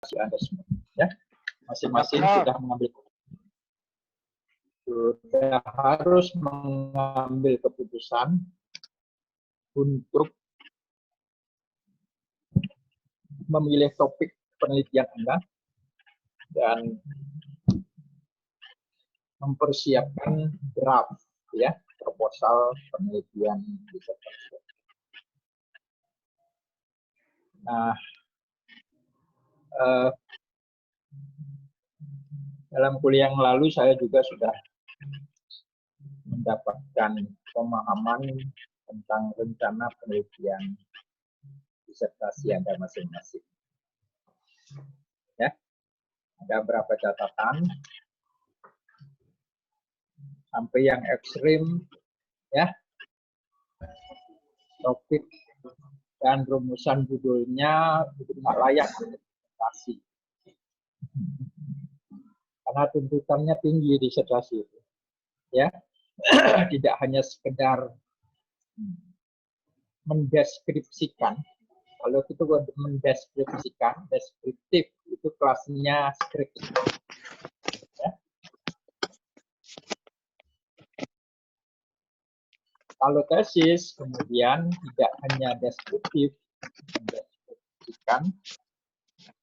Anda semua, ya. Masing-masing sudah harus mengambil keputusan untuk memilih topik penelitian Anda dan mempersiapkan draft, ya, proposal penelitian disertasi. Nah, dalam kuliah yang lalu saya juga sudah mendapatkan pemahaman tentang rencana penelitian disertasi Anda masing-masing. Ya, ada beberapa catatan sampai yang ekstrim, ya. Topik dan rumusan judulnya itu nggak layak disertasi. Karena tuntutannya tinggi disertasi itu, ya. Tidak hanya sekedar mendeskripsikan. Kalau itu mendeskripsikan, deskriptif itu kelasnya skripsi. Ya. Kalau tesis kemudian tidak hanya deskriptif, mendeskripsikan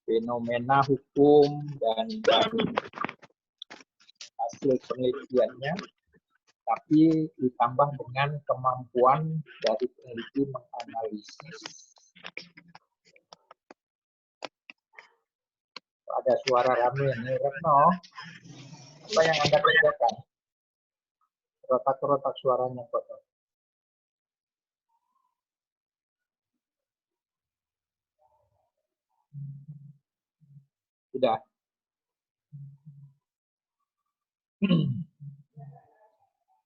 fenomena hukum dan hasil penelitiannya, tapi ditambah dengan kemampuan dari peneliti menganalisis. Ada suara rame nih, Retno. Apa yang Anda kerjakan? Kerotak-kerotak suaranya kotor. Tidak.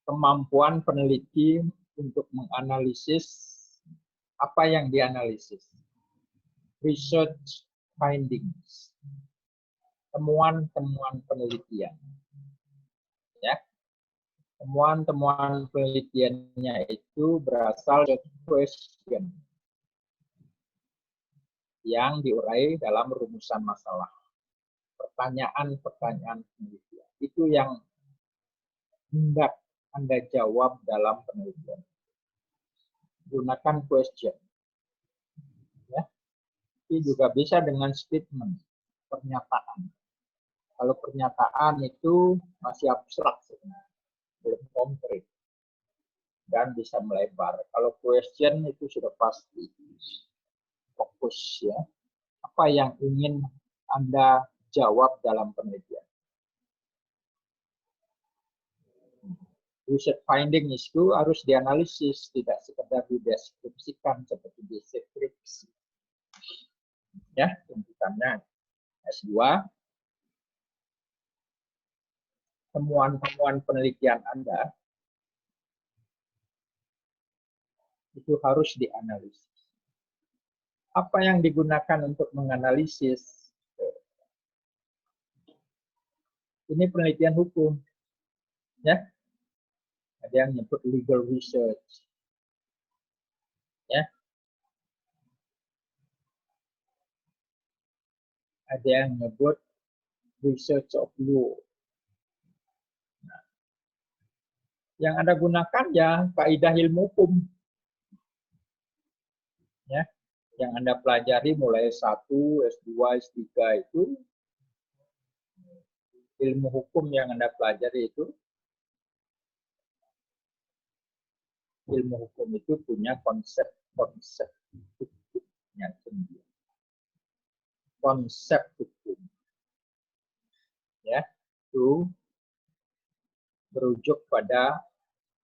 Kemampuan peneliti untuk menganalisis apa yang dianalisis. Research findings. Temuan-temuan penelitian. Ya. Temuan-temuan penelitiannya itu berasal dari question yang diurai dalam rumusan masalah. Pertanyaan-pertanyaan penelitian. Itu yang hendak Anda jawab dalam penelitian. Gunakan question. Ya. Ini juga bisa dengan statement, pernyataan. Kalau pernyataan itu masih abstrak sebenarnya, belum konkret dan bisa melebar. Kalau question itu sudah pasti fokus, ya. Apa yang ingin Anda jawab dalam penelitian. Research finding itu harus dianalisis, tidak sekedar dideskripsikan seperti deskripsi. Ya, tuntutannya S2. Temuan-temuan penelitian Anda itu harus dianalisis. Apa yang digunakan untuk menganalisis? Ini penelitian hukum, ya. Ada yang nyebut legal research, ya. Ada yang nyebut research of law. Nah, yang Anda gunakan ya kaidah ilmu hukum, ya. Yang Anda pelajari mulai S1, S2, S3 itu ilmu hukum yang Anda pelajari itu. Ilmu hukum itu punya konsep-konsep hukumnya sendiri. Konsep hukum, ya, itu berujuk pada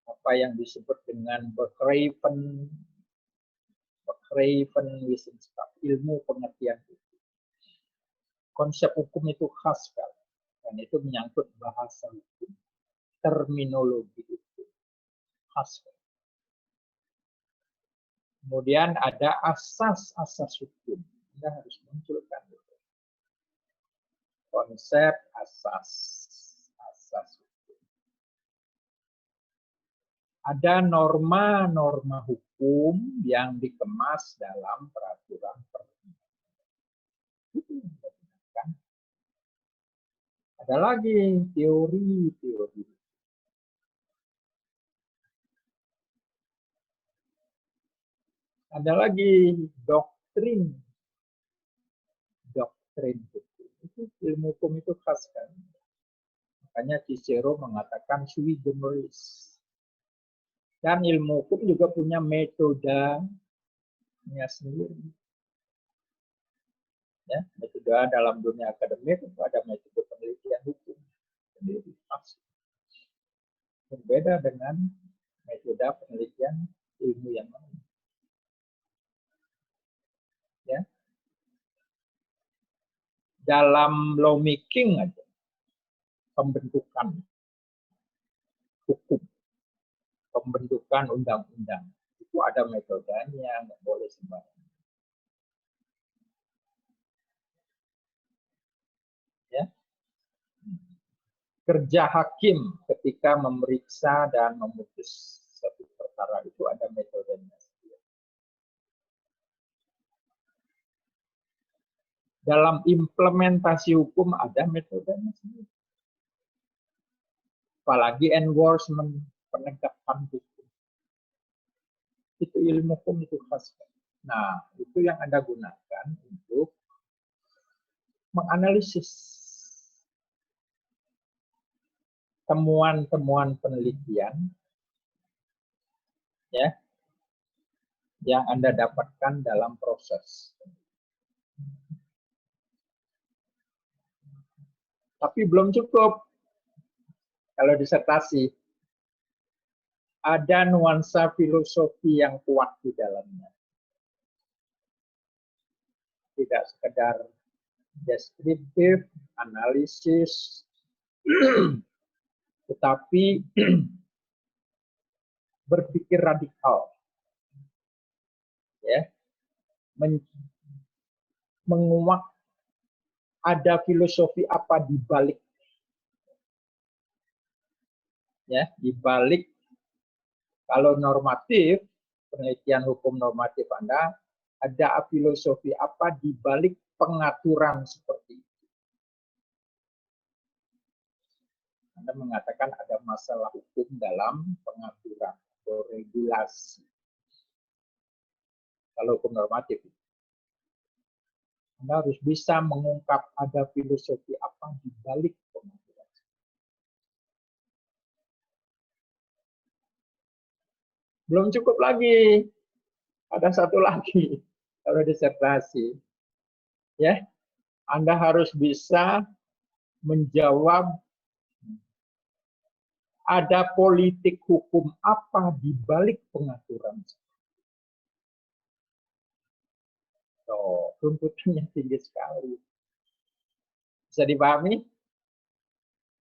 apa yang disebut dengan Begriffen Wissenschaft, ilmu pengertian hukum. Konsep hukum itu khas sekali, dan itu menyangkut bahasa hukum, terminologi hukum, khas sekali. Kemudian ada asas-asas hukum. Anda harus munculkan itu. Konsep asas hukum. Ada norma-norma hukum yang dikemas dalam peraturan perundang-undangan. Ada lagi teori-teori. Ada lagi doktrin. Doktrin itu ilmu hukum itu khas kan. Makanya Cicero mengatakan sui generis. Dan ilmu hukum juga punya metodenya sendiri. Ya, metode dalam dunia akademik itu ada metode penelitian hukum sendiri khas. Berbeda dengan metode penelitian ilmu yang lain. Ya. Dalam lawmaking aja, pembentukan hukum, pembentukan undang-undang, itu ada metodenya, nggak boleh sembarangan. Ya. Kerja hakim ketika memeriksa dan memutus satu perkara itu ada metodenya. Dalam implementasi hukum ada metodenya sendiri. Apalagi enforcement, penegakan hukum. Itu ilmu hukum itu khas. Nah, itu yang Anda gunakan untuk menganalisis temuan-temuan penelitian ya yang Anda dapatkan dalam proses. Tapi belum cukup kalau disertasi. Ada nuansa filosofi yang kuat di dalamnya. Tidak sekedar deskriptif, analisis, tetapi berpikir radikal. Ya. Menguak ada filosofi apa di balik. Ya, di balik kalau normatif, penelitian hukum normatif Anda, ada filosofi apa di balik pengaturan seperti itu. Anda mengatakan ada masalah hukum dalam pengaturan atau regulasi. Kalau hukum normatif, Anda harus bisa mengungkap ada filosofi apa di balik pengaturan. Belum cukup lagi. Ada satu lagi kalau disertasi. Ya, Anda harus bisa menjawab ada politik hukum apa di balik pengaturan. So, tuntutannya tinggi sekali. Bisa dipahami?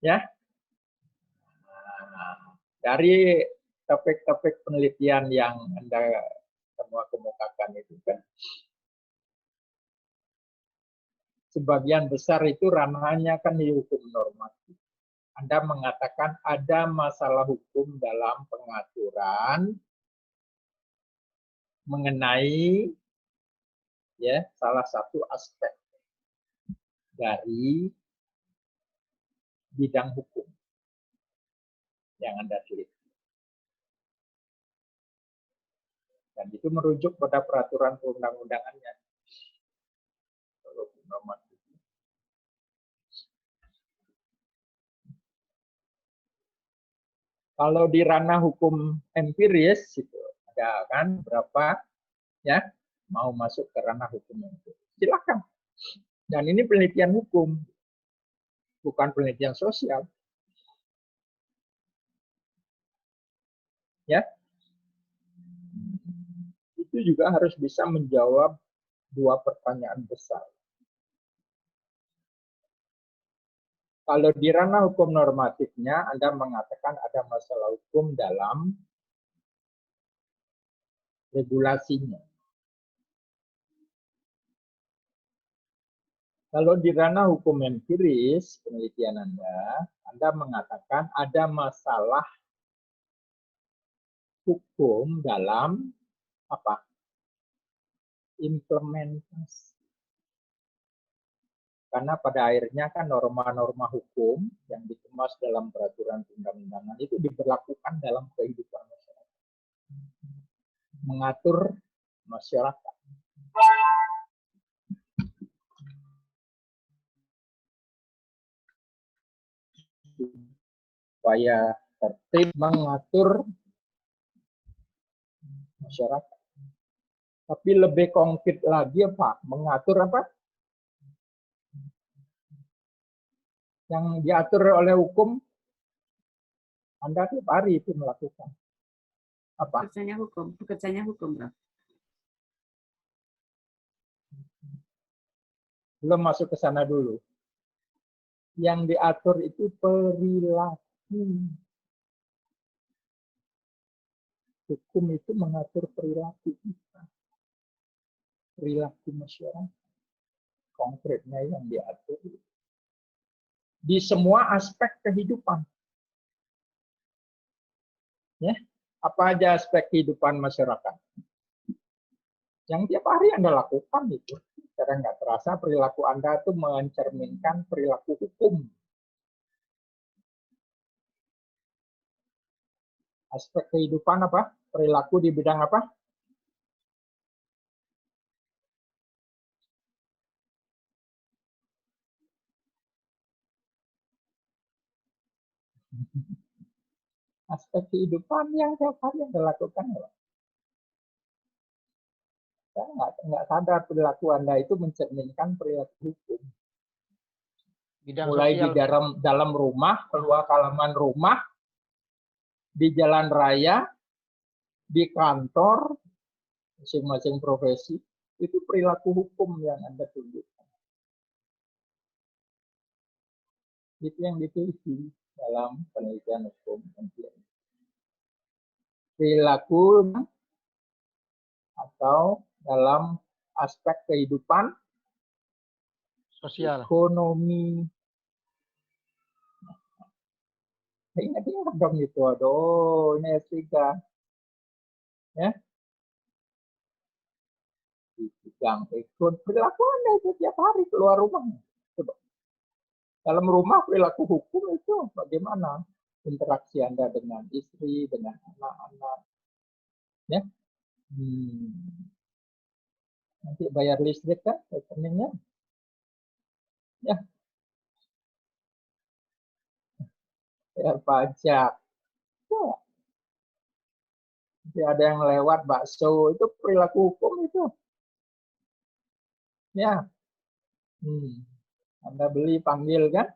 Ya. Nah, dari topik-topik penelitian yang Anda semua kemukakan itu kan sebagian besar itu ranahnya kan di hukum normatif. Anda mengatakan ada masalah hukum dalam pengaturan mengenai ya salah satu aspek dari bidang hukum yang Anda teliti. Dan itu merujuk pada peraturan perundang-undangannya. Kalau di ranah hukum empiris itu ada kan berapa ya mau masuk ke ranah hukum empiris. Silakan. Dan ini penelitian hukum, bukan penelitian sosial. Ya. Itu juga harus bisa menjawab dua pertanyaan besar. Kalau di ranah hukum normatifnya, Anda mengatakan ada masalah hukum dalam regulasinya. Kalau di ranah hukum empiris, penelitian Anda mengatakan ada masalah hukum dalam apa? Implementasi. Karena pada akhirnya kan norma-norma hukum yang dikemas dalam peraturan undang-undangan itu diberlakukan dalam kehidupan masyarakat. Mengatur masyarakat. Supaya tertib mengatur masyarakat. Tapi lebih konkret lagi apa? Mengatur apa? Yang diatur oleh hukum, Anda tiap hari itu melakukan. Apa? Bekerjanya hukum, Prof. Belum masuk ke sana dulu. Yang diatur itu perilaku. Hukum itu mengatur perilaku kita. Perilaku masyarakat. Konkretnya yang diatur. Di semua aspek kehidupan. Ya, apa aja aspek kehidupan masyarakat? Yang tiap hari Anda lakukan itu. Karena nggak terasa perilaku Anda itu mencerminkan perilaku hukum. Aspek kehidupan apa? Perilaku di bidang apa? Aspek kehidupan yang tiap hari Anda lakukan. Ya. Saya nggak sadar perilaku Anda itu mencerminkan perilaku hukum. Bidang Mulai sosial. di dalam rumah, keluar halaman rumah, di jalan raya, di kantor, masing-masing profesi, itu perilaku hukum yang Anda tunjukkan. Itu yang diteliti dalam penelitian hukum. Perilaku atau dalam aspek kehidupan Sosial. ekonomi. Ingat-ingat dong itu, aduh, ini S3. Ya. Di bidang ekonomi, perilaku Anda itu tiap hari keluar rumah. Coba. Dalam rumah perilaku hukum itu bagaimana? Interaksi Anda dengan istri, dengan anak-anak. Ya. Nanti bayar listrik kan, rekeningnya. Ya. Bayar pajak. Ya. Nanti ada yang lewat bakso, itu perilaku hukum itu. Ya. Anda beli panggil kan?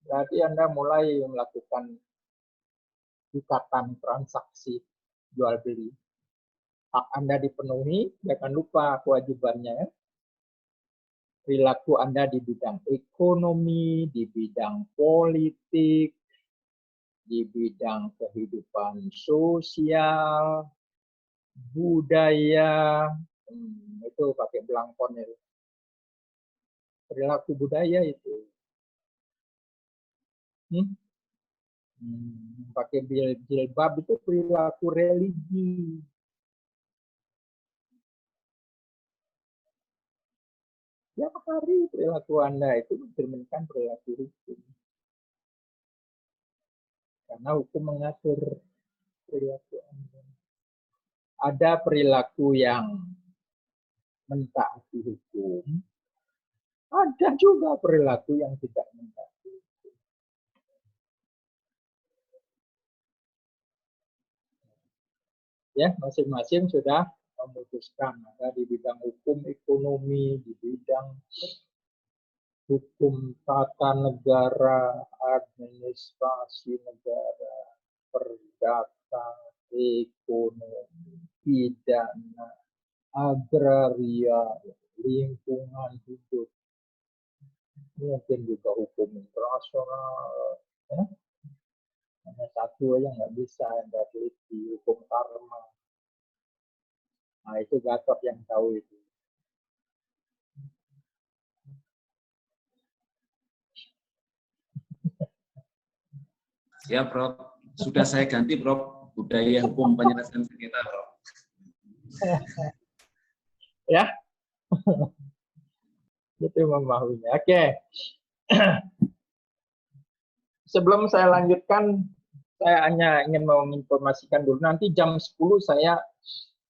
Berarti Anda mulai melakukan ikatan transaksi jual beli. Hak Anda dipenuhi, jangan lupa kewajibannya. Perilaku Anda di bidang ekonomi, di bidang politik, di bidang kehidupan sosial, budaya, itu pakai belangkon itu. Perilaku budaya itu. Pakai jilbab itu perilaku religi. Tiap hari perilaku Anda itu mencerminkan perilaku hukum. Karena hukum mengatur perilaku Anda. Ada perilaku yang mentaati hukum, ada juga perilaku yang tidak mentaati hukum. Ya, masing-masing sudah memutuskan. Ada di bidang hukum ekonomi, di bidang hukum tata negara, administrasi negara, perdata, ekonomi, pidana, agraria, lingkungan hidup, mungkin juga hukum internasional. Ya. Hanya satu aja nggak bisa Anda teliti, hukum karma. Nah itu Gatot yang tahu itu. Ya, Prof. Sudah saya ganti, Prof. Budaya hukum penyelesaian sengketa, Prof. Ya. Itu memahaminya. Oke. Sebelum saya lanjutkan, saya hanya ingin menginformasikan dulu. Nanti jam 10 saya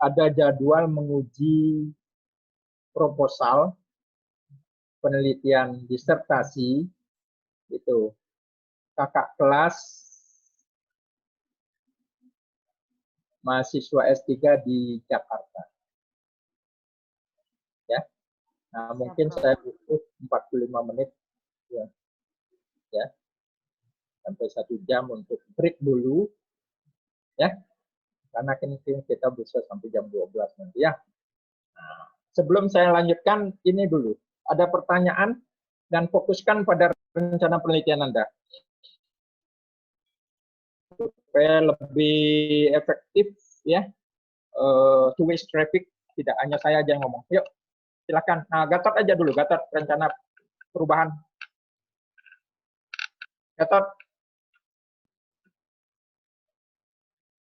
ada jadwal menguji proposal penelitian disertasi itu kakak kelas mahasiswa S3 di Jakarta. Ya. Nah, mungkin saya butuh 45 menit ya. Ya. Sampai 1 jam untuk break dulu. Ya. Karena kita bisa sampai jam 12 nanti ya. Nah, sebelum saya lanjutkan ini dulu. Ada pertanyaan dan fokuskan pada rencana penelitian Anda. Supaya lebih efektif ya. Two way traffic, tidak hanya saya aja yang ngomong. Yuk, silakan. Nah, Gatot aja dulu, Gatot rencana perubahan. Gatot.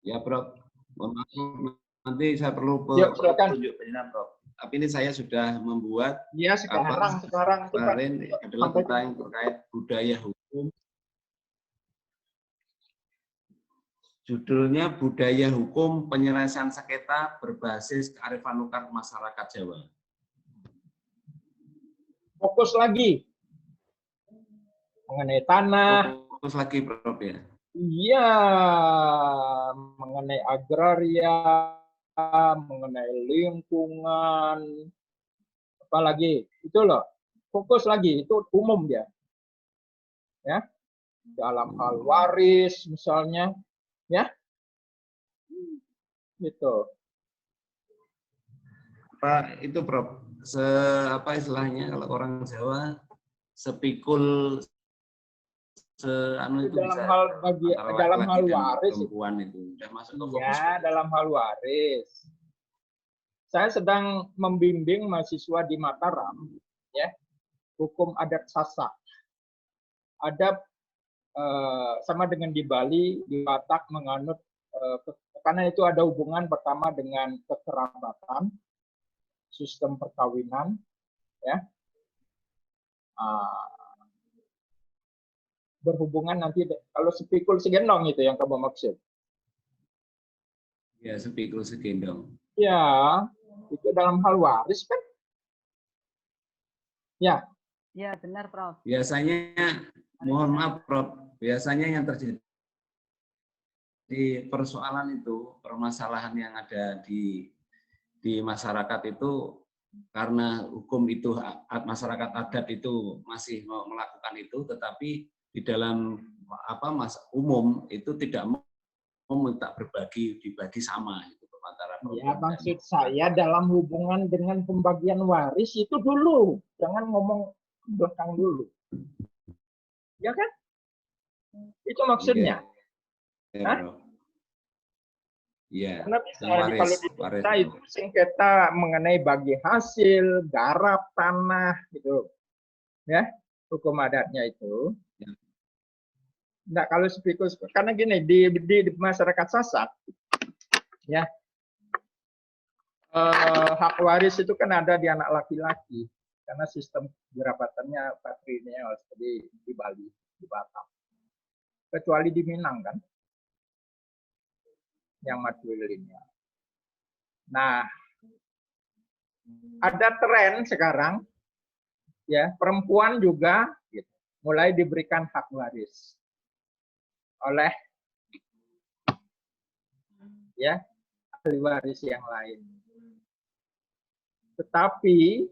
Ya, Prof. Mohon maaf, nanti saya perlu petunjuk penjelasan, Prof. Tapi ini saya sudah membuat. Iya, sekarang kemarin adalah tentang terkait budaya hukum. Judulnya Budaya Hukum Penyelesaian Sengketa Berbasis Kearifan Lokal Masyarakat Jawa. Fokus lagi mengenai tanah. Fokus lagi, Prof ya. Iya, mengenai agraria, mengenai lingkungan, apalagi itu loh. Fokus lagi, itu umum dia. Ya, dalam hal waris misalnya, ya, gitu. Pak, itu Prof, apa istilahnya kalau orang Jawa sepikul itu dalam bisa hal dalam hal waris perempuan itu udah masuk ke fokus. Ya, dalam hal waris. Saya sedang membimbing mahasiswa di Mataram, ya, hukum adat Sasak. Ada sama dengan di Bali, di Batak menganut karena itu ada hubungan pertama dengan kekerabatan, sistem perkawinan, ya, berhubungan nanti kalau sepikul segendong itu yang kamu maksud. Ya, sepikul segendong. Ya, itu dalam hal waris kan? Ya. Ya, benar, Prof. Biasanya, mohon maaf, Prof, biasanya yang terjadi di persoalan itu, permasalahan yang ada di masyarakat itu karena hukum itu masyarakat adat itu masih melakukan itu, tetapi di dalam umum itu tidak mau minta dibagi sama itu antara ya, maksud saya dalam hubungan dengan pembagian waris itu dulu, jangan ngomong belakang dulu, ya kan? Itu maksudnya. Iya. Karena misalnya kalau di kita itu sengketa mengenai bagi hasil, garap tanah gitu, ya, hukum adatnya itu. Ya. Nah, kalau sepikul, karena gini di masyarakat Sasak, ya, hak waris itu kan ada di anak laki-laki karena sistem jerabatannya patrilineal seperti di Bali, di Batam, kecuali di Minang kan, yang matrilineal. Nah, ada tren sekarang, ya, perempuan juga gitu, mulai diberikan hak waris oleh ya ahli waris yang lain. Tetapi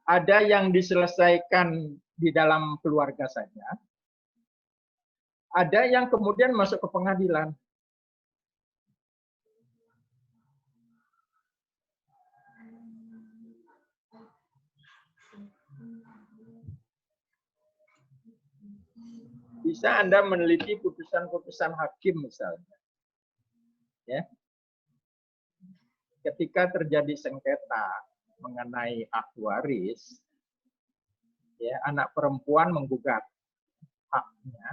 ada yang diselesaikan di dalam keluarga saja, ada yang kemudian masuk ke pengadilan. Bisa Anda meneliti putusan-putusan hakim misalnya. Ya. Ketika terjadi sengketa mengenai hak waris, ya, anak perempuan menggugat haknya.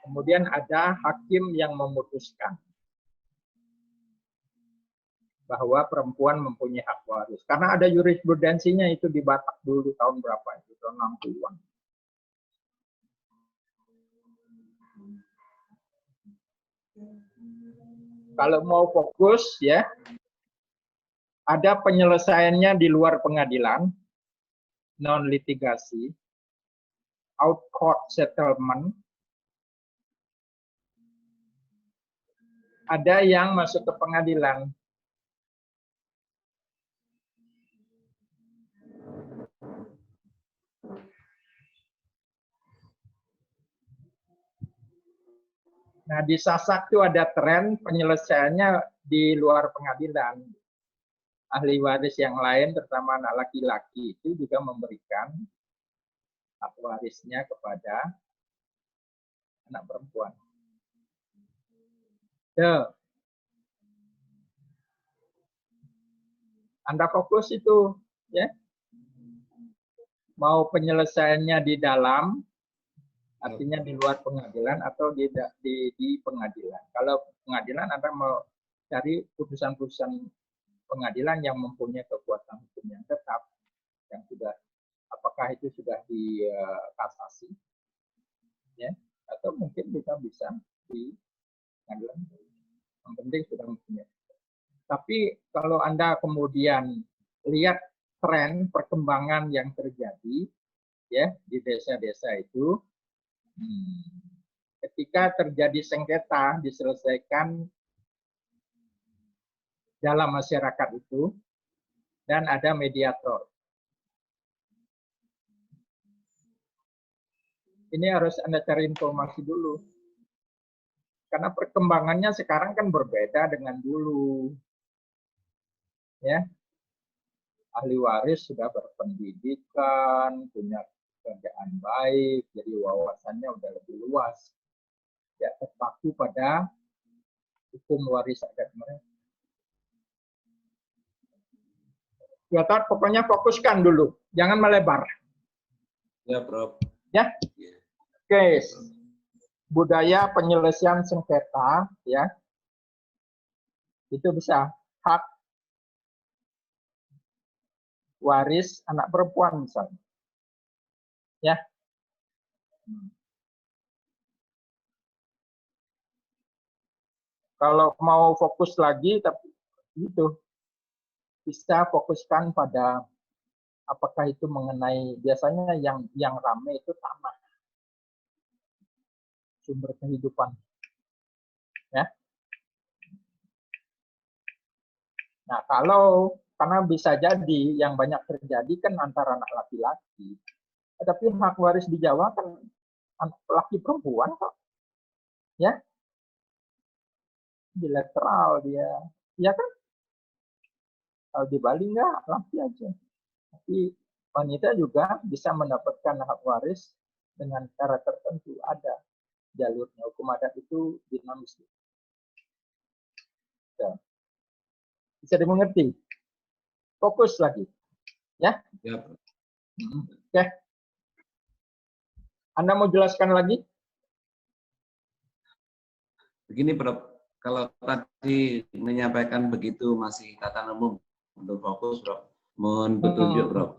Kemudian ada hakim yang memutuskan bahwa perempuan mempunyai hak waris. Karena ada jurisprudensinya itu di Batak dulu tahun berapa itu, tahun 60-an. Kalau mau fokus ya, ada penyelesaiannya di luar pengadilan, non litigasi, out court settlement. Ada yang masuk ke pengadilan. Nah, di Sasak itu ada tren penyelesaiannya di luar pengadilan. Ahli waris yang lain, terutama anak laki-laki, itu juga memberikan hak warisnya kepada anak perempuan. Anda fokus itu, ya. Mau penyelesaiannya di dalam, artinya di luar pengadilan atau di pengadilan. Kalau pengadilan Anda mau cari putusan-putusan pengadilan yang mempunyai kekuatan hukum yang tetap, yang sudah, apakah itu sudah dikasasi, ya, atau mungkin kita bisa di pengadilan. Yang penting sudah mempunyai. Tapi kalau Anda kemudian lihat tren perkembangan yang terjadi, ya, di desa-desa itu, ketika terjadi sengketa diselesaikan dalam masyarakat itu dan ada mediator. Ini harus Anda cari informasi dulu. Karena perkembangannya sekarang kan berbeda dengan dulu. Ya. Ahli waris sudah berpendidikan, punya pekerjaan baik, jadi wawasannya udah lebih luas. Ya, terpaku pada hukum waris adat mereka. Ya, pokoknya fokuskan dulu, jangan melebar. Ya, Prof. Ya. Oke. Budaya penyelesaian sengketa, ya. Itu bisa hak waris anak perempuan misalnya. Ya. Kalau mau fokus lagi, tapi itu bisa fokuskan pada apakah itu mengenai, biasanya yang ramai itu tanah, sumber kehidupan, ya. Nah, karena bisa jadi yang banyak terjadi kan antara anak laki-laki, tapi hak waris di Jawa kan anak laki perempuan kok, ya, bilateral dia, ya kan. Kalau di Bali enggak, laki aja. Tapi wanita juga bisa mendapatkan hak waris dengan cara tertentu. Ada jalurnya. Hukum adat itu dinamis. Ya. Bisa dimengerti? Fokus lagi. Ya? Ya. Oke. Anda mau jelaskan lagi? Begini, Prof. Kalau tadi menyampaikan begitu masih tata umum untuk fokus, Prof. Mohon petunjuk, Prof.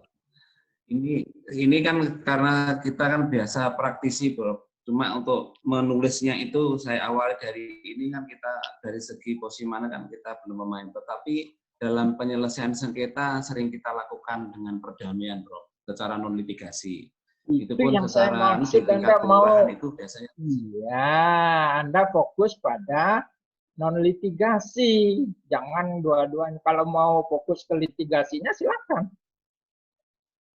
Ini kan karena kita kan biasa praktisi, Prof. Cuma untuk menulisnya itu saya awali dari ini kan kita dari segi posisi mana kan kita belum pemain. Tetapi dalam penyelesaian sengketa sering kita lakukan dengan perdamaian, Prof. Secara non litigasi. Itu pun yang saya secara maksud, tingkat kelurahan itu biasanya. Iya, Anda fokus pada non litigasi, jangan dua-duanya. Kalau mau fokus ke litigasinya silakan.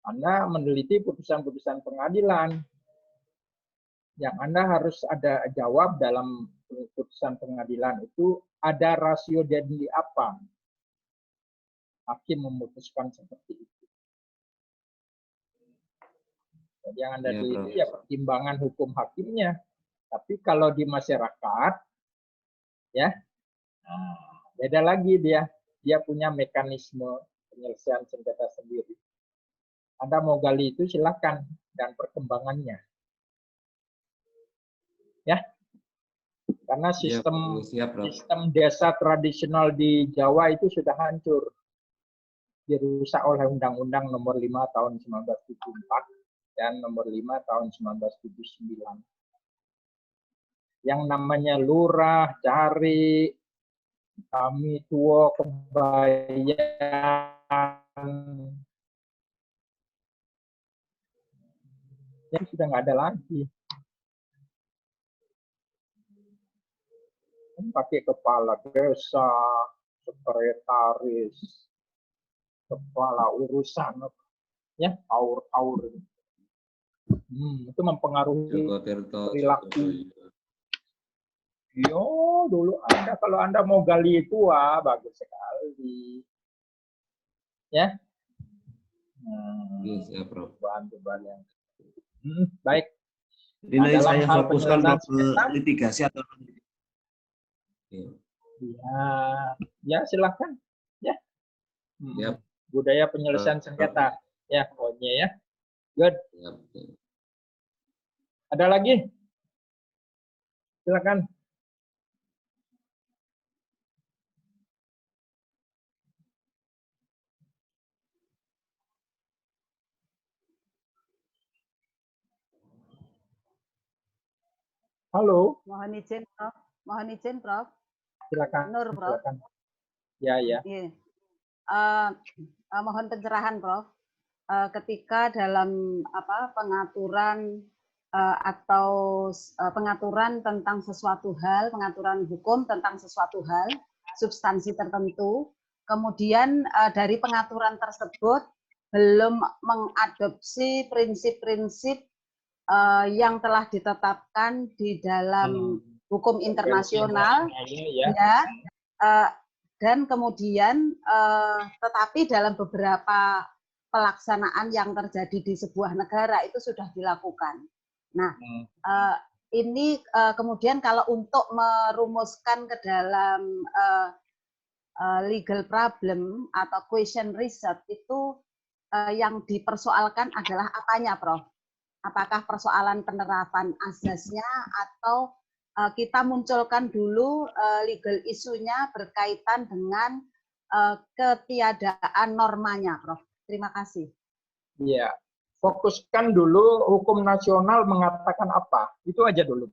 Anda meneliti putusan-putusan pengadilan. Yang Anda harus ada jawab dalam putusan pengadilan itu ada rasio jadi apa? Hakim memutuskan seperti itu. Jadi yang Anda teliti ya pertimbangan hukum hakimnya. Tapi kalau di masyarakat, ya, beda lagi dia. Dia punya mekanisme penyelesaian sengketa sendiri. Anda mau gali itu silakan dan perkembangannya. Ya. Karena Iya, sistem siap, Prof. sistem desa tradisional di Jawa itu sudah hancur. Dirusak oleh Undang-Undang Nomor 5 Tahun 1974 dan Nomor 5 Tahun 1979. Yang namanya lurah, cari, kami tua kebayan, ya sudah nggak ada lagi. Pakai kepala desa, sekretaris, kepala urusan, ya aur-aur. Itu mempengaruhi Joko Tirto, perilaku. Jokowi. Yo, dulu kalau Anda mau gali itu, bagus sekali. Ya. Iya, siap, Prof. Bahan-bahan yang baik. Jadi Nah, nanti dalam saya hal fokuskan penyelesaian Prof, ke sengketa, litigasi atau ya silakan. Ya. Siap. Budaya penyelesaian sengketa. Ya, pokoknya ya. Good. Siap. Ada lagi? Silakan. Halo. Mohon izin, Prof. Mohon izin, Prof. Silakan. Nur, Prof. Silakan. Ya. Iya. Mohon pencerahan, Prof. Ketika dalam pengaturan atau pengaturan tentang sesuatu hal, pengaturan hukum tentang sesuatu hal, substansi tertentu, kemudian dari pengaturan tersebut belum mengadopsi prinsip-prinsip yang telah ditetapkan di dalam hukum internasional, ya, dan kemudian tetapi dalam beberapa pelaksanaan yang terjadi di sebuah negara itu sudah dilakukan. Nah, ini kemudian kalau untuk merumuskan ke dalam legal problem atau question research itu yang dipersoalkan adalah apanya, Prof? Apakah persoalan penerapan asasnya atau kita munculkan dulu legal isunya berkaitan dengan ketiadaan normanya, Prof. Terima kasih. Iya, fokuskan dulu hukum nasional mengatakan apa. Itu aja dulu.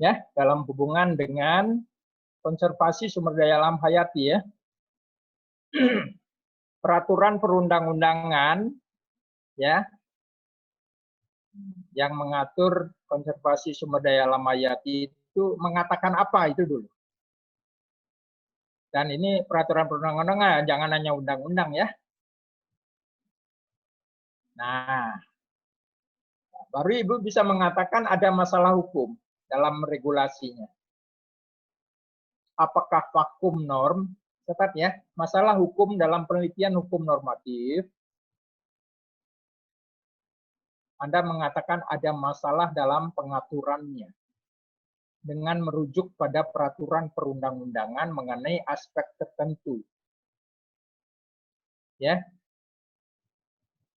Ya, dalam hubungan dengan konservasi sumber daya alam hayati ya. Peraturan perundang-undangan ya yang mengatur konservasi sumber daya alam hayati itu mengatakan apa itu dulu. Dan ini peraturan perundang-undangan, jangan hanya undang-undang ya. Nah, baru Ibu bisa mengatakan ada masalah hukum dalam regulasinya. Apakah vakum norm? Catat ya, masalah hukum dalam penelitian hukum normatif. Anda mengatakan ada masalah dalam pengaturannya dengan merujuk pada peraturan perundang-undangan mengenai aspek tertentu. Ya.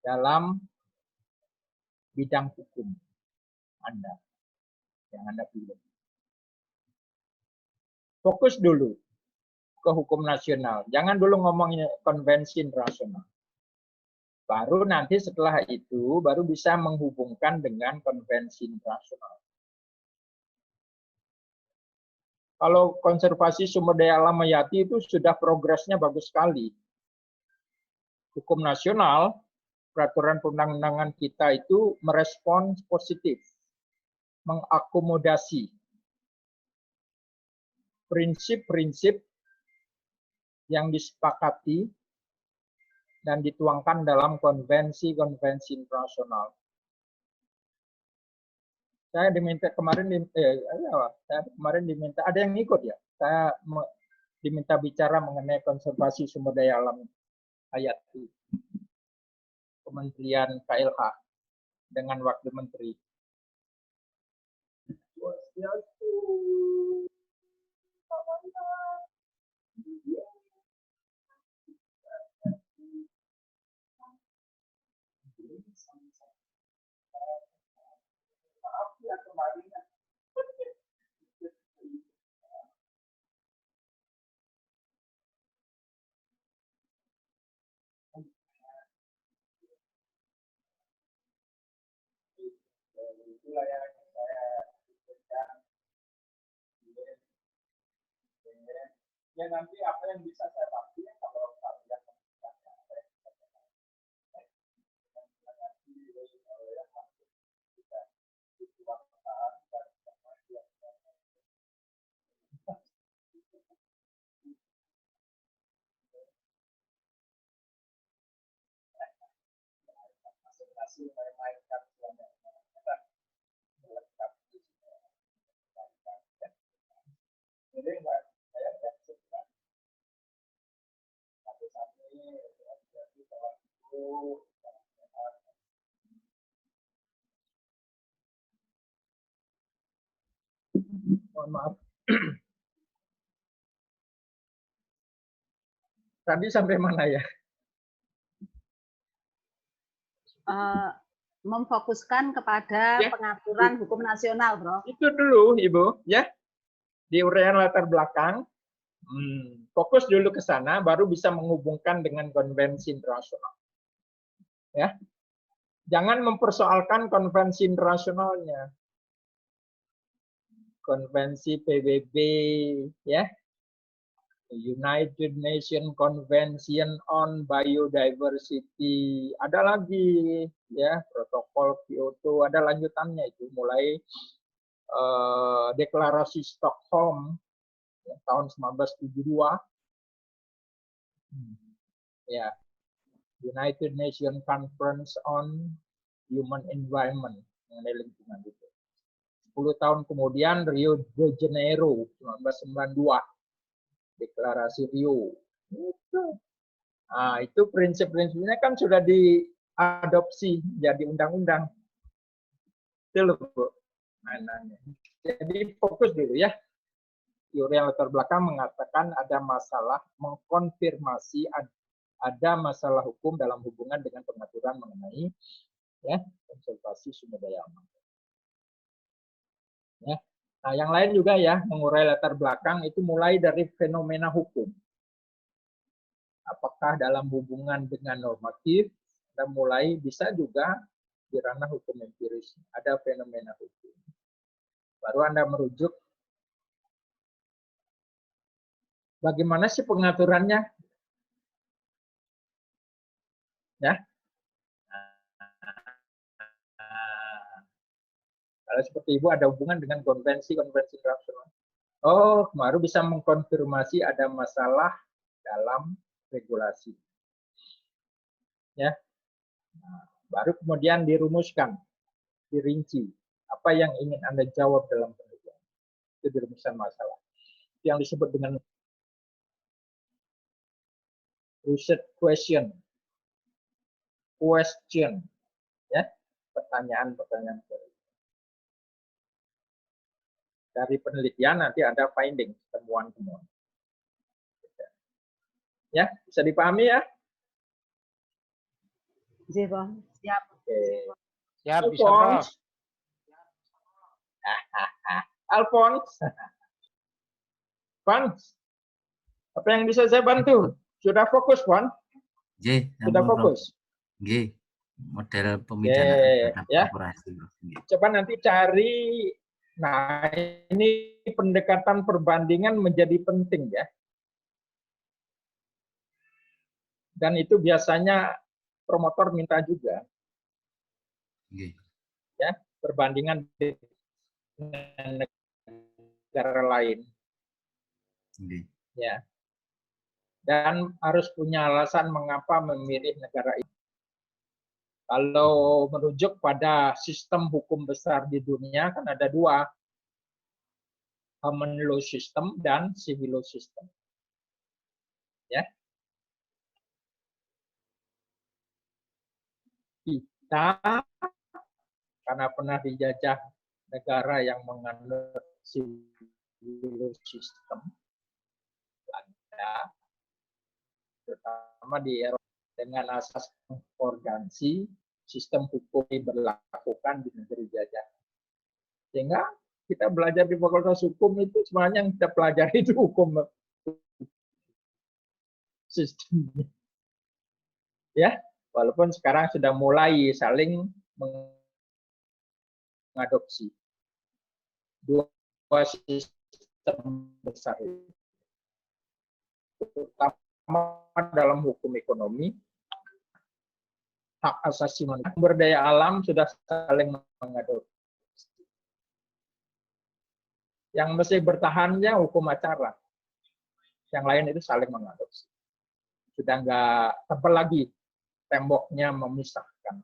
Dalam bidang hukum Anda yang Anda pilih. Fokus dulu ke hukum nasional. Jangan dulu ngomongin konvensi internasional. Baru nanti setelah itu baru bisa menghubungkan dengan konvensi internasional. Kalau konservasi sumber daya alam hayati itu sudah progresnya bagus sekali. Hukum nasional, peraturan perundang-undangan kita itu merespons positif, mengakomodasi prinsip-prinsip yang disepakati dan dituangkan dalam konvensi-konvensi internasional. Saya diminta kemarin diminta ada yang ikut ya. Saya diminta bicara mengenai konservasi sumber daya alam hayati. Kementerian KLH dengan Wakil Menteri. Maaf ya kemarin itulah yang saya pikirkan. Ya nanti apa yang bisa saya bantu kalau kalian masing-masing memainkan jadi enggak saya sebenarnya satu-satu jadi kalau itu mohon maaf. Tadi sampai mana ya? Memfokuskan kepada Ya. pengaturan hukum nasional, Bro. Itu dulu, Ibu, ya. Di uraian latar belakang, fokus dulu ke sana, baru bisa menghubungkan dengan konvensi internasional. Ya, jangan mempersoalkan konvensi internasionalnya. Konvensi PBB, ya, United Nations Convention on Biodiversity, ada lagi, ya, protokol Kyoto, ada lanjutannya itu, mulai deklarasi Stockholm ya, tahun 1972, ya, United Nations Conference on Human Environment mengenai lingkungan itu. 10 tahun kemudian Rio de Janeiro 1992, deklarasi Rio. Nah, itu prinsip-prinsipnya kan sudah diadopsi jadi undang-undang. Itu loh, Bu. Mainannya. Jadi fokus dulu ya. Teori yang latar belakang mengatakan ada masalah, mengkonfirmasi ada masalah hukum dalam hubungan dengan pengaturan mengenai ya konservasi sumber daya alam. Ya. Nah, yang lain juga ya, mengurai latar belakang itu mulai dari fenomena hukum. Apakah dalam hubungan dengan normatif, dan mulai bisa juga di ranah hukum empiris. Ada fenomena hukum. Baru Anda merujuk, bagaimana sih pengaturannya? Ya. Kalau seperti Ibu ada hubungan dengan konvensi-konvensi internasional. Oh, baru bisa mengkonfirmasi ada masalah dalam regulasi. Ya. Nah, baru kemudian dirumuskan, dirinci. Apa yang ingin Anda jawab dalam penelitian. Itu dirumusan masalah. Yang disebut dengan research question. Ya, pertanyaan-pertanyaan. Dari penelitian nanti ada finding, temuan-temuan. Ya, bisa dipahami ya? Siap. Oke. Siap, bisa, Prof. Alphonse. Alphonse. Alphonse. Apa yang bisa saya bantu? Sudah fokus, Pon? Sudah fokus? Nggih, model pemidanaan terhadap ya. korporasi. Coba nanti cari, nah ini pendekatan perbandingan menjadi penting ya. Dan itu biasanya promotor minta juga. Ya, perbandingan dengan negara lain. Ya. Dan harus punya alasan mengapa memilih negara itu. Kalau merujuk pada sistem hukum besar di dunia kan ada dua, common law system dan civil law system. Ya. Kita karena pernah dijajah negara yang menganut civil law system, Belanda, terutama di Eropa dengan asas konkordansi, sistem hukum diberlakukan di negeri jajah. Sehingga kita belajar di Fakultas Hukum itu sebenarnya yang kita pelajari itu hukum sistemnya. Ya, walaupun sekarang sudah mulai saling mengadopsi dua sistem besar itu, terutama dalam hukum ekonomi, hak asasi manusia, sumber daya alam sudah saling mengadopsi. Yang mesti bertahannya hukum acara. Yang lain itu saling mengadopsi. Sudah nggak tebal lagi temboknya memisahkan.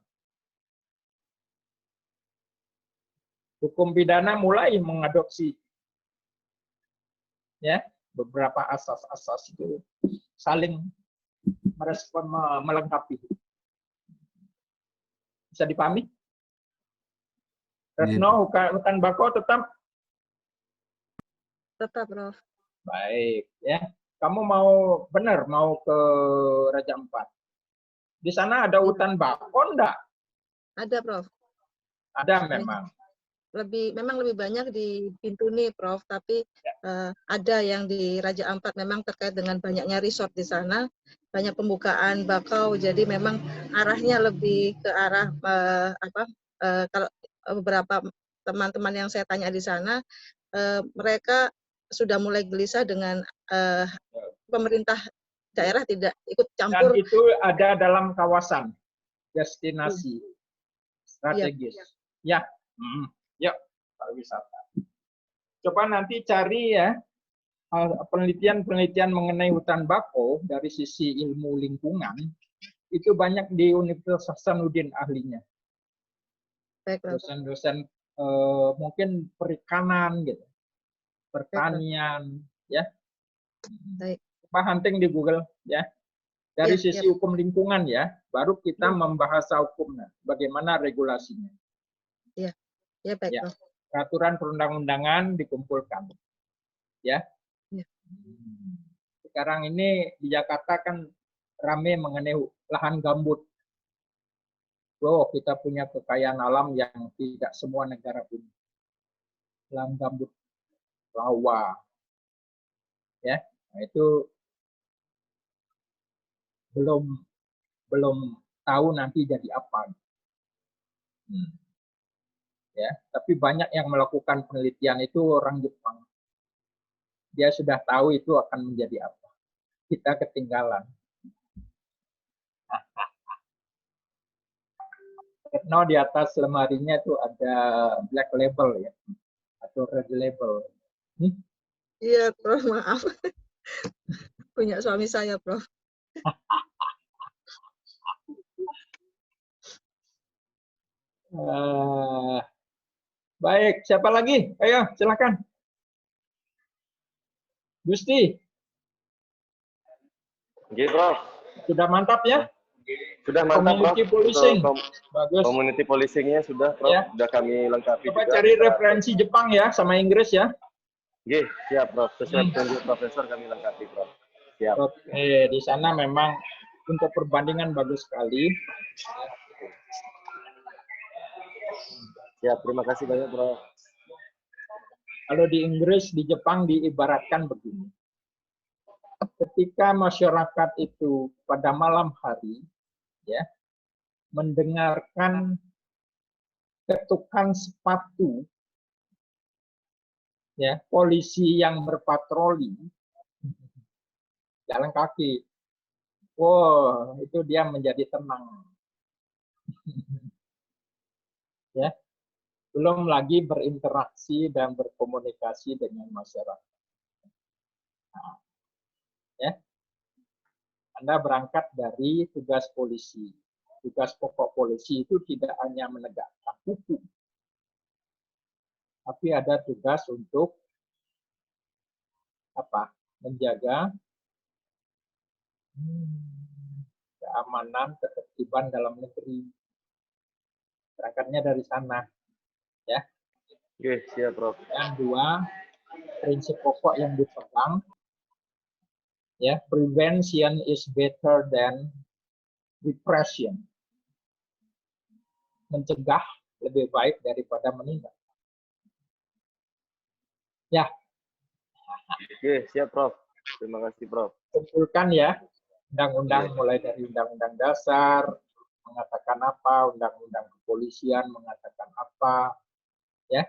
Hukum pidana mulai mengadopsi ya beberapa asas-asas itu saling merespon, melengkapi. Bisa dipahami? Retno, hutan bako tetap? Tetap, Prof. Baik, ya. Kamu mau benar mau ke Raja Ampat. Di sana ada hutan bako enggak? Ada, Prof. Ada memang. Memang lebih banyak di Bintuni, Prof. Tapi ada yang di Raja Ampat memang terkait dengan banyaknya resort di sana, banyak pembukaan bakau. Jadi memang arahnya lebih ke arah kalau beberapa teman-teman yang saya tanya di sana, mereka sudah mulai gelisah dengan pemerintah daerah tidak ikut campur. Dan itu ada dalam kawasan destinasi strategis. Ya, yuk pariwisata. Coba nanti cari ya penelitian mengenai hutan bako dari sisi ilmu lingkungan itu banyak di Universitas Hasanuddin ahlinya. Dosen-dosen mungkin perikanan gitu. Pertanian, ya. Baik. Apa hunting di Google, ya. Dari sisi hukum lingkungan ya, baru kita membahas hukumnya, bagaimana regulasinya. Iya, ya baik. Ya. Peraturan perundang-undangan dikumpulkan, ya. Sekarang ini di Jakarta kan rame mengenai lahan gambut. Oh, kita punya kekayaan alam yang tidak semua negara punya. Lahan gambut, rawa, ya, nah, itu belum tahu nanti jadi apa. Ya, tapi banyak yang melakukan penelitian itu orang Jepang. Dia sudah tahu itu akan menjadi apa. Kita ketinggalan. Karena di atas lemarinya itu ada black label ya, atau red label. Iya, Prof, maaf. Punya suami saya, Prof. Baik, siapa lagi? Ayo, silakan. Gusti. Oke, Prof. Sudah mantap ya? Sudah mantap, Community Prof. policing. Bagus. Community policing-nya sudah, Prof. Ya. Sudah kami lengkapi. Coba juga. cari referensi Jepang ya, sama Inggris ya. Oke, siap, Prof. Sesuai petunjuk Profesor kami lengkapi, Prof. Siap. Oke, di sana memang untuk perbandingan bagus sekali. Siap, terima kasih banyak, Prof. Kalau di Inggris, di Jepang diibaratkan begini. Ketika masyarakat itu pada malam hari ya mendengarkan ketukan sepatu ya polisi yang berpatroli jalan kaki, wow itu dia menjadi tenang. Ya, belum lagi berinteraksi dan berkomunikasi dengan masyarakat. Nah, ya, Anda berangkat dari tugas polisi. Tugas pokok polisi itu tidak hanya menegakkan hukum, tapi ada tugas untuk apa? Menjaga keamanan, ketertiban dalam negeri. Berangkatnya dari sana, ya. Oke, siap, Prof. Yang dua, prinsip pokok yang dipegang, ya, prevention is better than repression. Mencegah lebih baik daripada menindak. Ya. Oke, siap, Prof. Terima kasih, Prof. Kumpulkan ya, undang-undang mulai dari undang-undang dasar, mengatakan apa, undang-undang kepolisian mengatakan apa, Ya,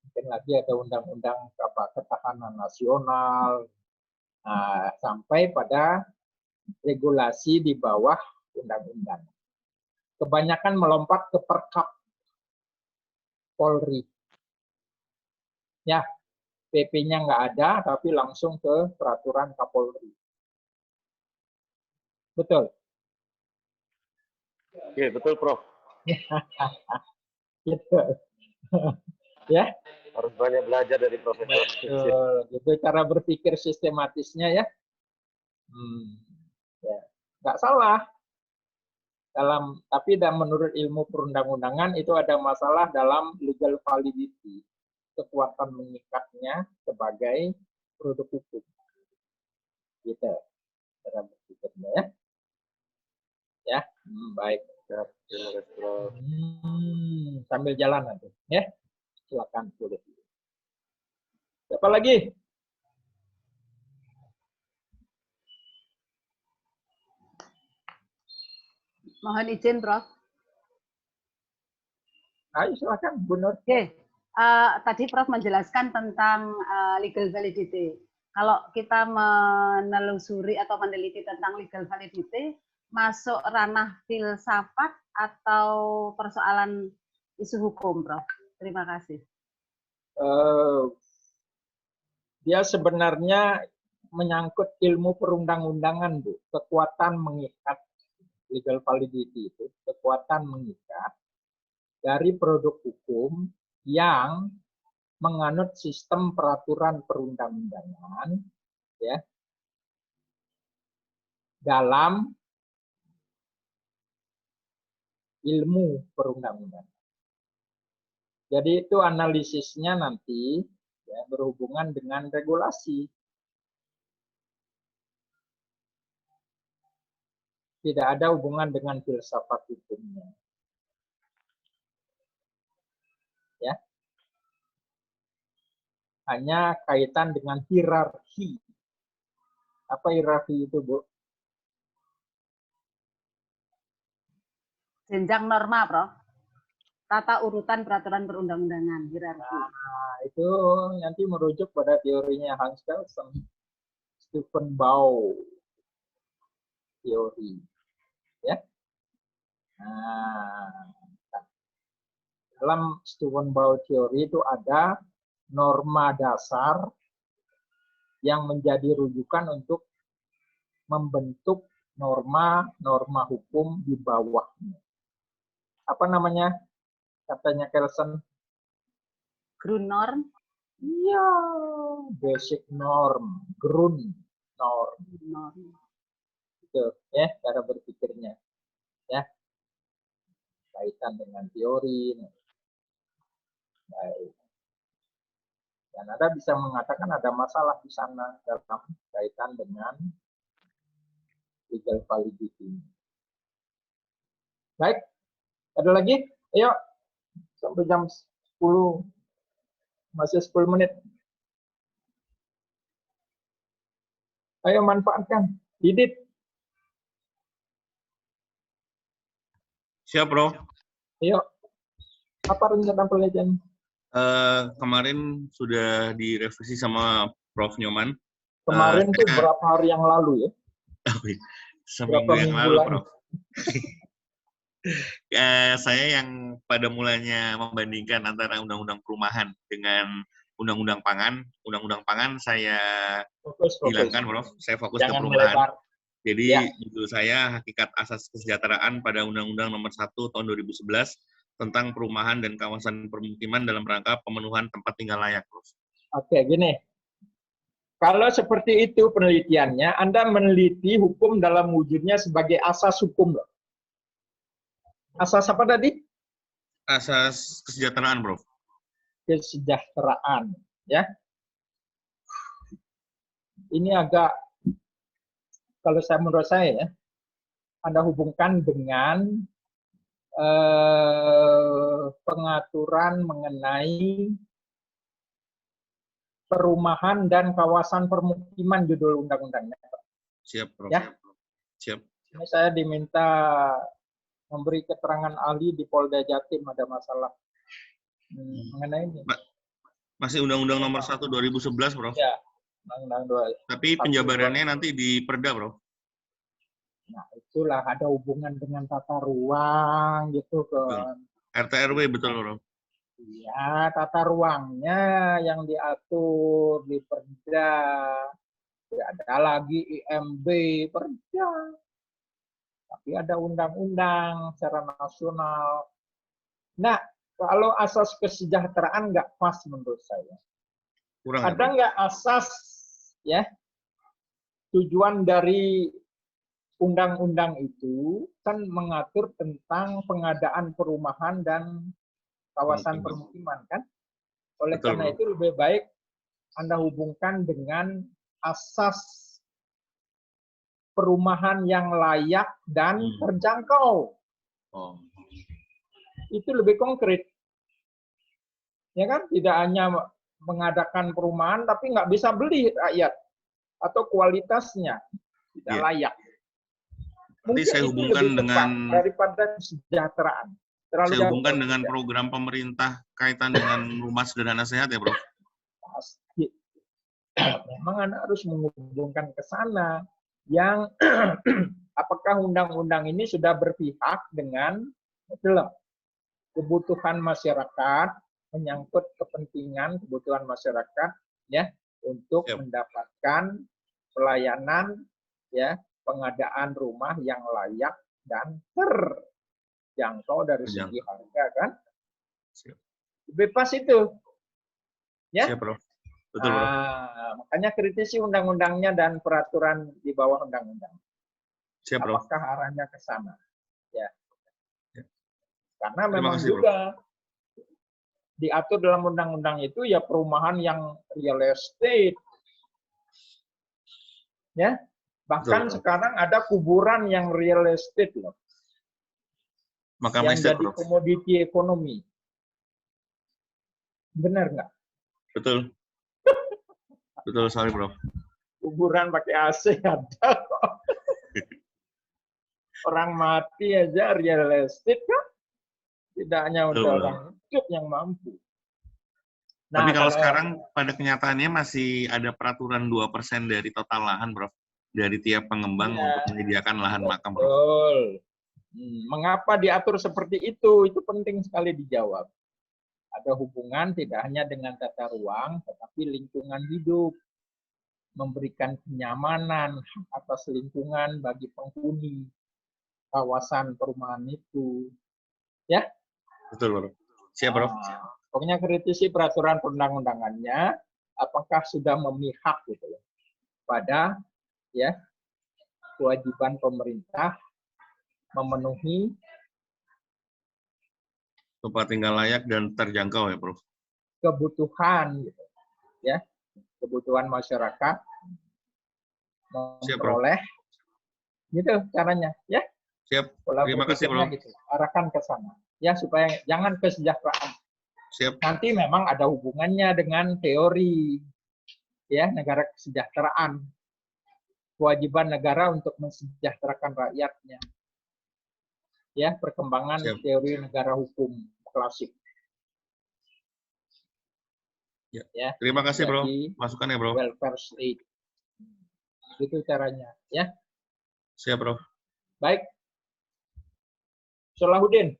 mungkin lagi ada undang-undang ketahanan nasional, sampai pada regulasi di bawah undang-undang. Kebanyakan melompat ke Perkap Polri. Ya, PP-nya nggak ada, tapi langsung ke peraturan Kapolri. Betul. Oke, betul, Prof. Gitu. Ya. Harus banyak belajar dari Profesor. Gitu cara berpikir sistematisnya ya. Ya. Nggak salah. Tapi menurut ilmu perundang-undangan itu ada masalah dalam legal validity, kekuatan mengikatnya sebagai produk hukum. Gitu. Cara berpikirnya ya. Ya, baik. Ya, terima kasih, Prof. Sambil jalan nanti, ya. Silakan boleh. Siapa lagi? Mohon izin, Prof. Ayo silakan, Bu Nur. Oke, tadi Prof menjelaskan tentang legal validity. Kalau kita menelusuri atau meneliti tentang legal validity, masuk ranah filsafat atau persoalan isu hukum, Prof? Terima kasih. Dia sebenarnya menyangkut ilmu perundang-undangan, Bu. Kekuatan mengikat, legal validity itu, kekuatan mengikat dari produk hukum yang menganut sistem peraturan perundang-undangan, ya, dalam ilmu perundang-undangan. Jadi itu analisisnya nanti ya, berhubungan dengan regulasi. Tidak ada hubungan dengan filsafat hukumnya. Ya. Hanya kaitan dengan hierarki. Apa hierarki itu, Bu? Jenjang norma, Prof. Tata urutan peraturan perundang-undangan, hierarki. Nah, itu nanti merujuk pada teorinya Hans Kelsen, Stephen Bow teori. Ya. Nah, dalam Stephen Bow teori itu ada norma dasar yang menjadi rujukan untuk membentuk norma-norma hukum di bawahnya. Apa namanya? Katanya Kelsen. Grundnorm. Iya, basic norm, grund norm. Itu ya cara berpikirnya. Ya. Kaitan dengan teori. Baik. Dan Anda bisa mengatakan ada masalah di sana dalam kaitan dengan legal validity. Baik, ada lagi? Ayo, sampai jam 10, masih 10 menit. Ayo manfaatkan, Didit. Siap, Bro. Ayo, apa rencana penelitian? Kemarin sudah direvisi sama Prof. Nyoman. Kemarin tuh berapa hari yang lalu ya? Seminggu yang lalu, Prof. Saya yang pada mulanya membandingkan antara undang-undang perumahan dengan undang-undang pangan. Undang-undang pangan saya hilangkan, Prof. Saya fokus ke perumahan. Melebar. Jadi Ya. judul saya Hakikat Asas Kesejahteraan pada Undang-Undang Nomor 1 Tahun 2011 tentang perumahan dan kawasan permukiman dalam rangka pemenuhan tempat tinggal layak, Prof. Oke, gini. Kalau seperti itu penelitiannya, Anda meneliti hukum dalam wujudnya sebagai asas hukum, loh. Asas apa tadi? Asas kesejahteraan, Prof. Kesejahteraan, ya. Ini agak, kalau menurut saya ya, Anda hubungkan dengan pengaturan mengenai perumahan dan kawasan permukiman judul undang-undangnya. Siap, Prof. Ya. Siap. Ini saya diminta memberi keterangan ahli di Polda Jatim ada masalah mengenai ini. Masih Undang-Undang Nomor 1 2011, Prof. Ya, Undang-Undang 2. Tapi penjabarannya nanti di Perda, Prof. Nah, itulah ada hubungan dengan tata ruang gitu kan. RT RW betul, Prof. Iya, tata ruangnya yang diatur di Perda. Tidak ada lagi IMB Perda. Tapi ada undang-undang secara nasional. Nah, kalau asas kesejahteraan nggak pas menurut saya. Kurang, Ada nggak asas ya tujuan dari undang-undang itu kan mengatur tentang pengadaan perumahan dan kawasan permukiman kan. Oleh Betul, karena Bro. itu lebih baik Anda hubungkan dengan asas perumahan yang layak dan terjangkau. Oh. Itu lebih konkret. Ya kan? Tidak hanya mengadakan perumahan tapi nggak bisa beli rakyat atau kualitasnya tidak layak. Nanti saya itu hubungkan lebih dengan tepat daripada kesejahteraan. Terlalu saya jauh hubungkan kalau dengan tidak. program pemerintah kaitan dengan rumah sederhana sehat ya, Bro. Pasti. Memang Anda harus menghubungkan ke sana. Yang apakah undang-undang ini sudah berpihak dengan kebutuhan masyarakat, menyangkut kepentingan kebutuhan masyarakat ya untuk mendapatkan pelayanan ya pengadaan rumah yang layak dan terjangkau dari segi harga kan. Bebas itu. Ya. Siap, Bro. Betul, Bro. Makanya kritisi undang-undangnya dan peraturan di bawah undang-undang. Siap, Bro. Apakah arahnya ke sana? Ya. Karena Terima memang kasih, juga diatur dalam undang-undang itu ya perumahan yang real estate. Ya. Bahkan betul, sekarang ada kuburan yang real estate loh. Makam yang estate, jadi Bro. komoditi ekonomi. Benar nggak? Betul. Betul sekali, Bro. Kuburan pakai AC ada kok. Orang mati aja real estate kan? Tidak hanya untuk Betul, orang hidup yang mampu. Tapi kalau sekarang pada kenyataannya masih ada peraturan 2% dari total lahan, Bro. Dari tiap pengembang untuk menyediakan lahan makam, Bro. Betul. Mengapa diatur seperti itu? Itu penting sekali dijawab. Ada hubungan tidak hanya dengan tata ruang, tetapi lingkungan hidup. Memberikan kenyamanan atas lingkungan bagi penghuni kawasan perumahan itu. Ya? Betul, Bro. Siap, Bro. Pokoknya kritisi peraturan perundang-undangannya, apakah sudah memihak gitu loh pada ya kewajiban pemerintah memenuhi tempat tinggal layak dan terjangkau ya, Prof. Kebutuhan gitu. Ya. Kebutuhan masyarakat memperoleh gitu caranya ya. Siap. Terima kasih, Bro. Gitu. Arahkan ke sana ya supaya jangan kesejahteraan. Siap. Nanti memang ada hubungannya dengan teori ya negara kesejahteraan. Kewajiban negara untuk mensejahterakan rakyatnya. Ya, perkembangan teori negara hukum klasik. Ya. Terima kasih, Bro. Masukannya, Bro. Welfare state. Itu caranya, ya. Siap, Bro. Baik. Solahuddin.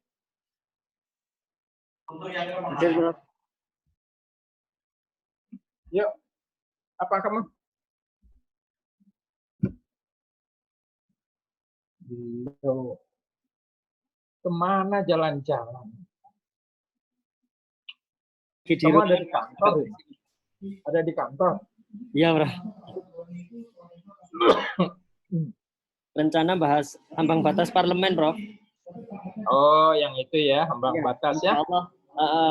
Hadir, Bro. Yuk. Apa kamu? Belum. Kemana jalan-jalan? Kamu ada di kantor? Ada di kantor? Iya, Bro. Rencana bahas ambang batas parlemen, Prof. Oh, yang itu ya, ambang batas ya? Allah,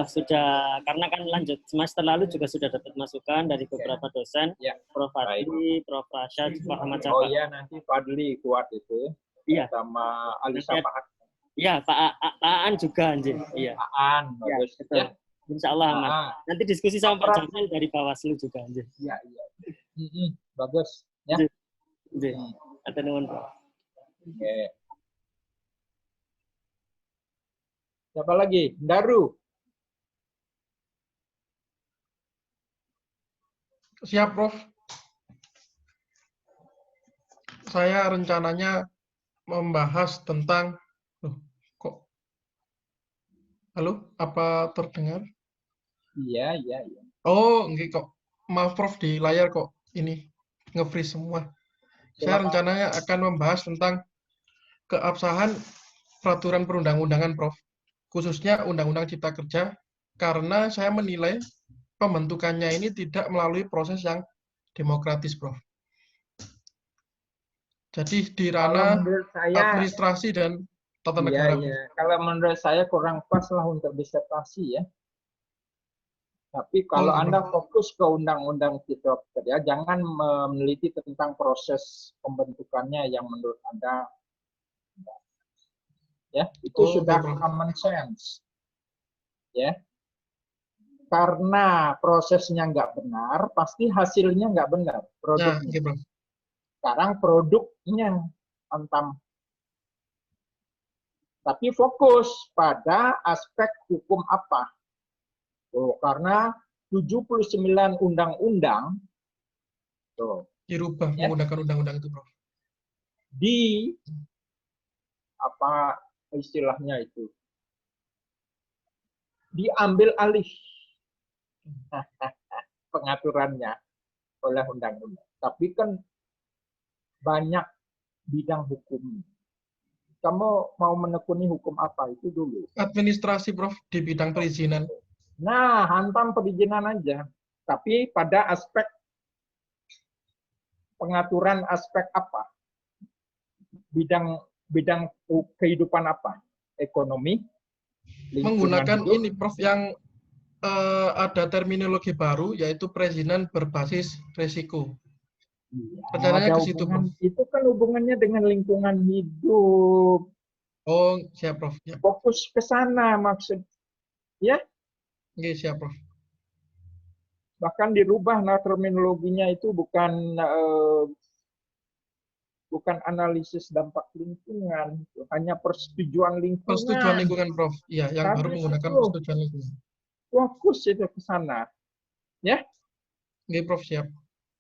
sudah, karena kan lanjut semester lalu juga sudah dapat masukan dari beberapa dosen, ya. Prof. Fadli, Prof. Rasyad, Prof. Ahmad Jafar. Oh iya, nanti Fadli kuat itu. Iya. Sama Alisa Paat. Iya, Pak Aan juga, anjir. Iya. Aan, bagus. Ya, Insya Allah, Ahmad. Nanti diskusi sama Pak Jamil dari Bawaslu juga, anjir. Iya, iya. Bagus. Ya. Anjir. Ada nuwun, Pak. Oke. Siapa lagi? Daru. Siap, Prof. Saya rencananya membahas tentang, kok, halo, apa terdengar? Iya, iya, iya. Oh, enggak kok. Maaf, Prof, di layar kok ini nge-freeze semua. Saya rencananya akan membahas tentang keabsahan peraturan perundang-undangan, Prof. Khususnya Undang-Undang Cipta Kerja, karena saya menilai pembentukannya ini tidak melalui proses yang demokratis, Prof. Jadi di ranah administrasi dan tata negara. Iya. Kalau menurut saya kurang pas lah untuk disertasi ya. Tapi kalau Anda fokus ke Undang-Undang Cipta Kerja, jangan meneliti tentang proses pembentukannya yang menurut Anda ya itu sudah common sense. Ya. Karena prosesnya nggak benar, pasti hasilnya nggak benar. Produknya. Sekarang produknya antam. Tapi fokus pada aspek hukum apa. Oh, karena 79 undang-undang dirubah menggunakan undang-undang itu, Prof. Di apa istilahnya itu? Diambil alih pengaturannya oleh undang-undang. Tapi kan banyak bidang hukum. Kamu mau menekuni hukum apa itu dulu? Administrasi, Prof, di bidang perizinan. Nah, hantam perizinan aja. Tapi pada aspek pengaturan aspek apa? Bidang kehidupan apa? Ekonomi? Menggunakan hidup. Ini, Prof, yang ada terminologi baru, yaitu perizinan berbasis resiko. Rencananya ke situ, Prof. Itu kan hubungannya dengan lingkungan hidup. Oh, siap, Prof. Ya. Fokus ke sana maksud. Ya? Oke, siap, Prof. Bahkan dirubah terminologinya itu bukan analisis dampak lingkungan, hanya persetujuan lingkungan. Persetujuan lingkungan, Prof. Iya, yang baru menggunakan persetujuan lingkungan. Fokus itu ke sana. Ya? Oke, Prof, siap.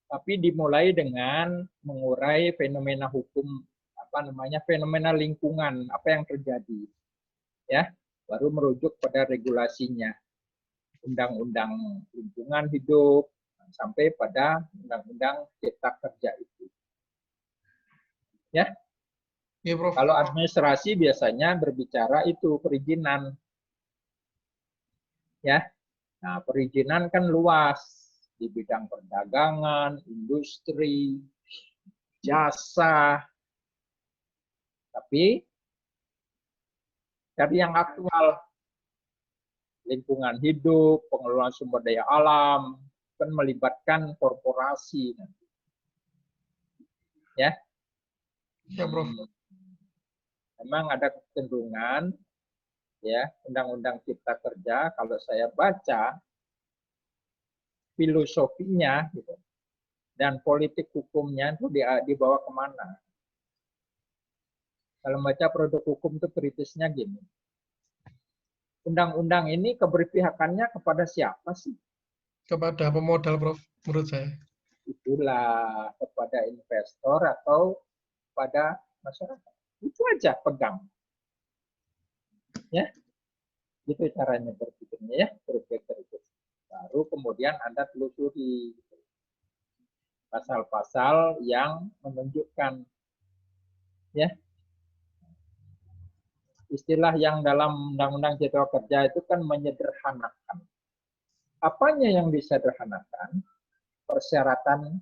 Tapi dimulai dengan mengurai fenomena hukum, fenomena lingkungan, apa yang terjadi. Ya, baru merujuk pada regulasinya. Undang-undang lingkungan hidup, sampai pada Undang-Undang Cipta Kerja itu. Ya. Ya, Prof. Kalau administrasi biasanya berbicara itu perizinan. Ya. Nah, perizinan kan luas di bidang perdagangan, industri, jasa. Tapi dari yang aktual, lingkungan hidup, pengelolaan sumber daya alam, kan melibatkan korporasi. Ya. Ya, Prof. Memang ada kecenderungan, ya, Undang-Undang Cipta Kerja, kalau saya baca filosofinya, gitu, dan politik hukumnya itu dibawa kemana? Kalau baca produk hukum itu kritisnya gini. Undang-undang ini keberpihakannya kepada siapa sih? Kepada pemodal, Prof, menurut saya. Itulah, kepada investor atau pada masyarakat. Itu aja pegang. Ya. Itu caranya berpikirnya ya, berpikir itu. Baru kemudian Anda telusuri pasal-pasal yang menunjukkan ya. Istilah yang dalam Undang-Undang Cipta Kerja itu kan menyederhanakan. Apanya yang disederhanakan? Persyaratan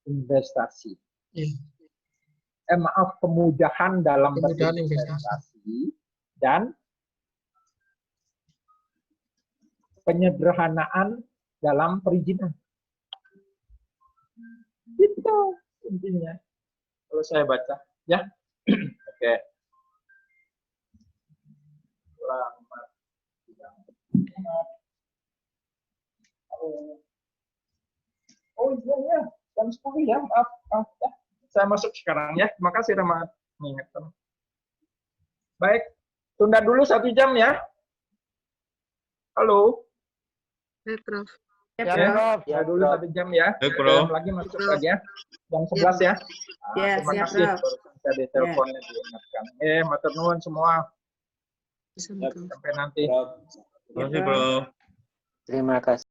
investasi. Maaf, kemudahan dalam berinvestasi dan penyederhanaan dalam perizinan. Itu intinya. Kalau saya baca, ya. Oke. Selamat siang. Oh iya, jam 10 ya, maaf. Ya. Saya masuk sekarang ya. Terima kasih sudah mengingatkan. Baik, tunda dulu 1 jam ya. Halo. Baik, Prof. Ya, Ya, Prof. ya dulu 1 jam ya. Baik, 1 Prof. jam lagi masuk lagi ya. Jam 11 ya. Ya, Terima siap, kasih. Prof. Barusan saya di teleponnya diingatkan. Matur nuwun semua. Sampai nanti. Terima kasih, Prof. Terima kasih.